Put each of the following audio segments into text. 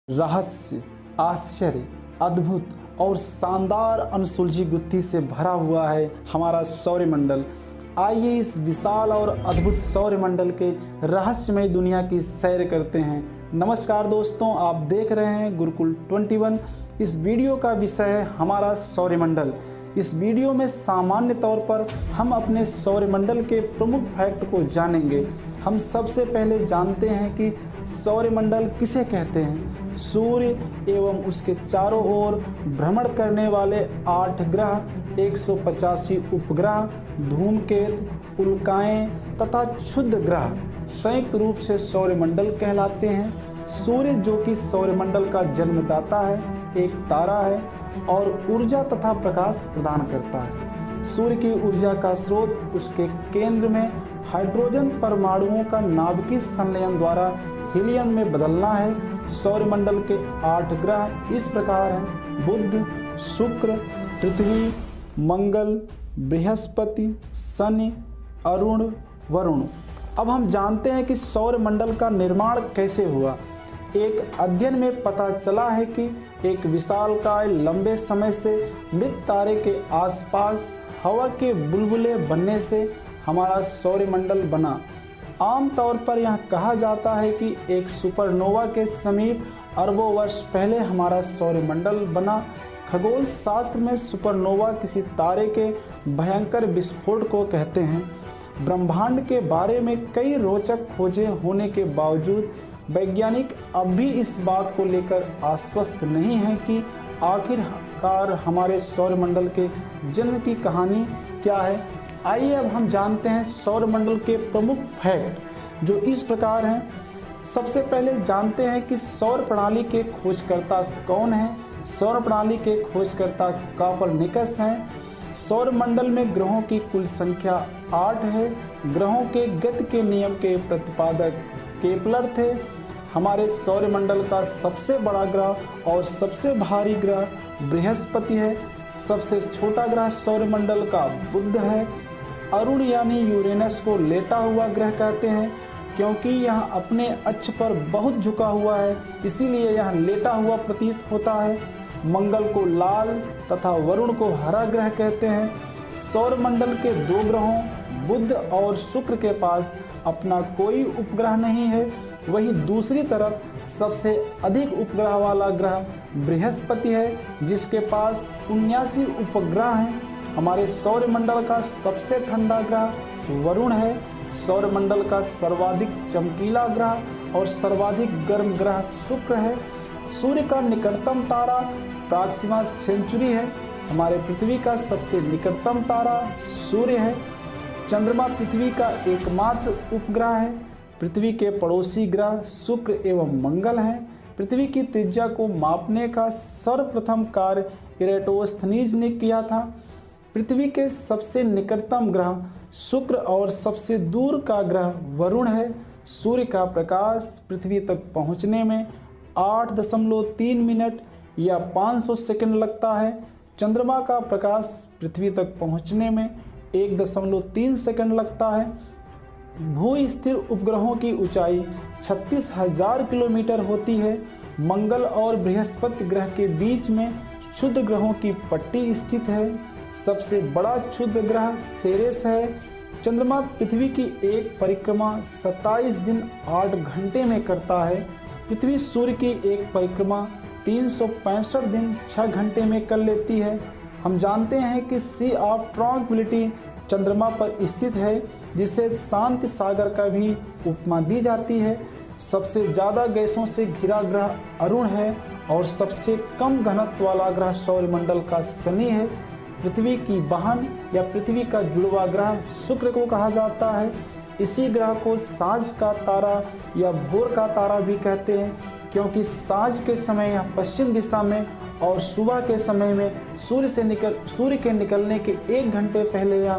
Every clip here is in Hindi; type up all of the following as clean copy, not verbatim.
रहस्य, आश्चर्य, अद्भुत और शानदार अनसुलझी गुत्थी से भरा हुआ है हमारा सौरमंडल। आइए इस विशाल और अद्भुत सौरमंडल के रहस्यमय दुनिया की सैर करते हैं। नमस्कार दोस्तों, आप देख रहे हैं गुरुकुल 21। इस वीडियो का विषय है हमारा सौरमंडल। इस वीडियो में सामान्य तौर पर हम अपने सौरमंडल के प्रमुख फैक्ट को जानेंगे। हम सबसे पहले जानते हैं कि सौरमंडल किसे कहते हैं। सूर्य एवं उसके चारों ओर भ्रमण करने वाले 8 ग्रह, 185 उपग्रह, धूमकेतु, उल्काएं तथा क्षुद्र ग्रह संयुक्त रूप से सौरमंडल कहलाते हैं। सूर्य, जो कि सौरमंडल का जन्मदाता है, एक तारा है और ऊर्जा तथा प्रकाश प्रदान करता है। सूर्य की ऊर्जा का स्रोत उसके केंद्र में हाइड्रोजन परमाणुओं का नाभिकीय संलयन द्वारा हीलियम में बदलना है। सौरमंडल के 8 ग्रह इस प्रकार हैं: बुध, शुक्र, पृथ्वी, मंगल, बृहस्पति, शनि, अरुण, वरुण। अब हम जानते हैं कि सौरमंडल का निर्माण कैसे हुआ। एक अध्ययन में पता चला है कि एक विशालकाय लंबे समय से मृत तारे के आसपास हवा के बुलबुले बनने से हमारा सौरमंडल बना। आमतौर पर यह कहा जाता है कि एक सुपरनोवा के समीप अरबों वर्ष पहले हमारा सौरमंडल बना। खगोल शास्त्र में सुपरनोवा किसी तारे के भयंकर विस्फोट को कहते हैं। ब्रह्मांड के बारे में कई रोचक खोजें होने के बावजूद वैज्ञानिक अब भी इस बात को लेकर आश्वस्त नहीं हैं कि आखिरकार हमारे सौरमंडल के जन्म की कहानी क्या है। आइए अब हम जानते हैं सौरमंडल के प्रमुख फैक्ट, जो इस प्रकार हैं। सबसे पहले जानते हैं कि सौर प्रणाली के खोजकर्ता कौन हैं। सौर प्रणाली के खोजकर्ता कोपरनिकस हैं। सौरमंडल में ग्रहों की कुल संख्या 8 है। ग्रहों के गति के नियम के प्रतिपादक केपलर थे। हमारे सौरमंडल का सबसे बड़ा ग्रह और सबसे भारी ग्रह बृहस्पति है। सबसे छोटा ग्रह सौरमंडल का बुध है। अरुण यानी यूरेनस को लेटा हुआ ग्रह कहते हैं, क्योंकि यह अपने अक्ष पर बहुत झुका हुआ है, इसीलिए यह लेटा हुआ प्रतीत होता है। मंगल को लाल तथा वरुण को हरा ग्रह कहते हैं। सौरमंडल के 2 ग्रहों बुध और शुक्र के पास अपना कोई उपग्रह नहीं है। वहीं दूसरी तरफ सबसे अधिक उपग्रह वाला ग्रह बृहस्पति है, जिसके पास 79 उपग्रह हैं। हमारे सौरमंडल का सबसे ठंडा ग्रह वरुण है। सौरमंडल का सर्वाधिक चमकीला ग्रह और सर्वाधिक गर्म ग्रह शुक्र है। सूर्य का निकटतम तारा प्रॉक्सिमा सेंचुरी है। हमारे पृथ्वी का सबसे निकटतम तारा सूर्य है। चंद्रमा पृथ्वी का एकमात्र उपग्रह है। पृथ्वी के पड़ोसी ग्रह शुक्र एवं मंगल हैं। पृथ्वी की त्रिज्या को मापने का सर्वप्रथम कार्य इरेटोस्थनीज ने किया था। पृथ्वी के सबसे निकटतम ग्रह शुक्र और सबसे दूर का ग्रह वरुण है। सूर्य का प्रकाश पृथ्वी तक पहुंचने में 8.3 मिनट या 500 सेकंड लगता है। चंद्रमा का प्रकाश पृथ्वी तक पहुंचने में 1.3 सेकंड लगता है। भू स्थिर उपग्रहों की ऊंचाई 36,000 किलोमीटर होती है। मंगल और बृहस्पति ग्रह के बीच में क्षुद्र ग्रहों की पट्टी स्थित है। सबसे बड़ा क्षुद्र ग्रह सेरेस है। चंद्रमा पृथ्वी की एक परिक्रमा 27 दिन 8 घंटे में करता है। पृथ्वी सूर्य की एक परिक्रमा 365 दिन 6 घंटे में कर लेती है। हम जानते हैं कि सी ऑफ ट्रैंक्विलिटी चंद्रमा पर स्थित है, जिसे शांति सागर का भी उपमा दी जाती है। सबसे ज़्यादा गैसों से घिरा ग्रह अरुण है और सबसे कम घनत्व वाला ग्रह सौरमंडल का शनि है। पृथ्वी की बहन या पृथ्वी का जुड़वा ग्रह शुक्र को कहा जाता है। इसी ग्रह को सांझ का तारा या भोर का तारा भी कहते हैं, क्योंकि सांझ के समय यह पश्चिम दिशा में और सुबह के समय में सूर्य के निकलने के 1 घंटे पहले यह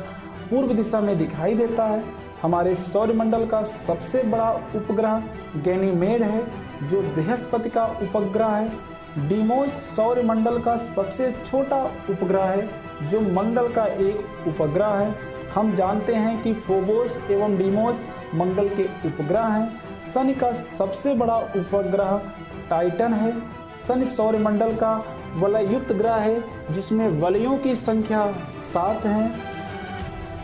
पूर्व दिशा में दिखाई देता है। हमारे सौरमंडल का सबसे बड़ा उपग्रह गैनीमेड है, जो बृहस्पति का उपग्रह है। डीमोस सौरमंडल का सबसे छोटा उपग्रह है, जो मंगल का एक उपग्रह है। हम जानते हैं कि फोबोस एवं डीमोस मंगल के उपग्रह हैं। शनि का सबसे बड़ा उपग्रह टाइटन है। शनि सौरमंडल का वलय युक्त ग्रह है जिसमें वलयों की संख्या 7 है।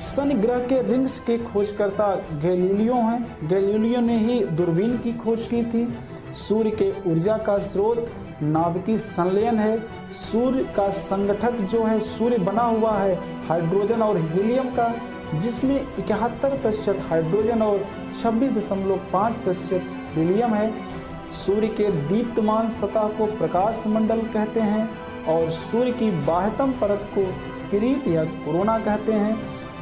शनि ग्रह के रिंग्स के खोजकर्ता गैलीलियो हैं। गैलीलियो ने ही दूरबीन की खोज की थी। सूर्य के ऊर्जा का स्रोत नाभिकीय संलयन है। सूर्य का संगठक जो है सूर्य बना हुआ है हाइड्रोजन और हीलियम का, जिसमें 71% हाइड्रोजन और 26.5% हीलियम है। सूर्य के दीप्तमान सतह को प्रकाश मंडल कहते हैं और सूर्य की बाह्यतम परत को किरीट या कोरोना कहते हैं।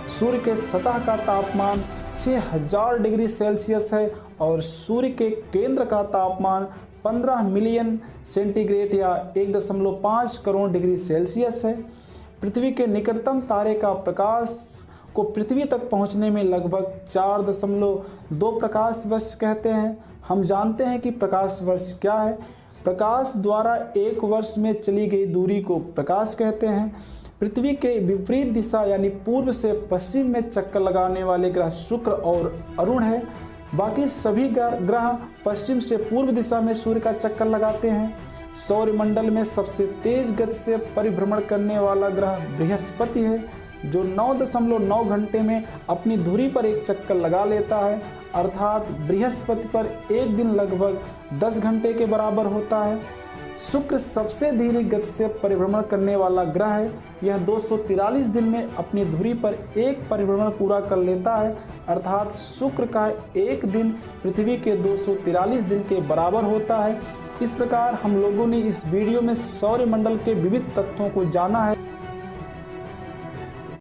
सूर्य के सतह का तापमान 6000 डिग्री सेल्सियस है और सूर्य के केंद्र का तापमान 15 मिलियन सेंटीग्रेड या 1.5 करोड़ डिग्री सेल्सियस है। पृथ्वी के निकटतम तारे का प्रकाश को पृथ्वी तक पहुंचने में लगभग 4.2 प्रकाश वर्ष कहते हैं। हम जानते हैं कि प्रकाश वर्ष क्या है। प्रकाश द्वारा एक वर्ष में चली गई दूरी को प्रकाश कहते हैं। पृथ्वी के विपरीत दिशा यानी पूर्व से पश्चिम में चक्कर लगाने वाले ग्रह शुक्र और अरुण है। बाकी सभी ग्रह पश्चिम से पूर्व दिशा में सूर्य का चक्कर लगाते हैं। सौरमंडल में सबसे तेज गति से परिभ्रमण करने वाला ग्रह बृहस्पति है, जो 9.9 घंटे में अपनी धुरी पर एक चक्कर लगा लेता है। अर्थात बृहस्पति पर एक दिन लगभग 10 घंटे के बराबर होता है। शुक्र सबसे धीरे गति से परिभ्रमण करने वाला ग्रह है। यह 243 दिन में अपनी धुरी पर एक परिभ्रमण पूरा कर लेता है। अर्थात शुक्र का एक दिन पृथ्वी के 243 दिन के बराबर होता है। इस प्रकार हम लोगों ने इस वीडियो में सौरमंडल के विविध तत्वों को जाना है।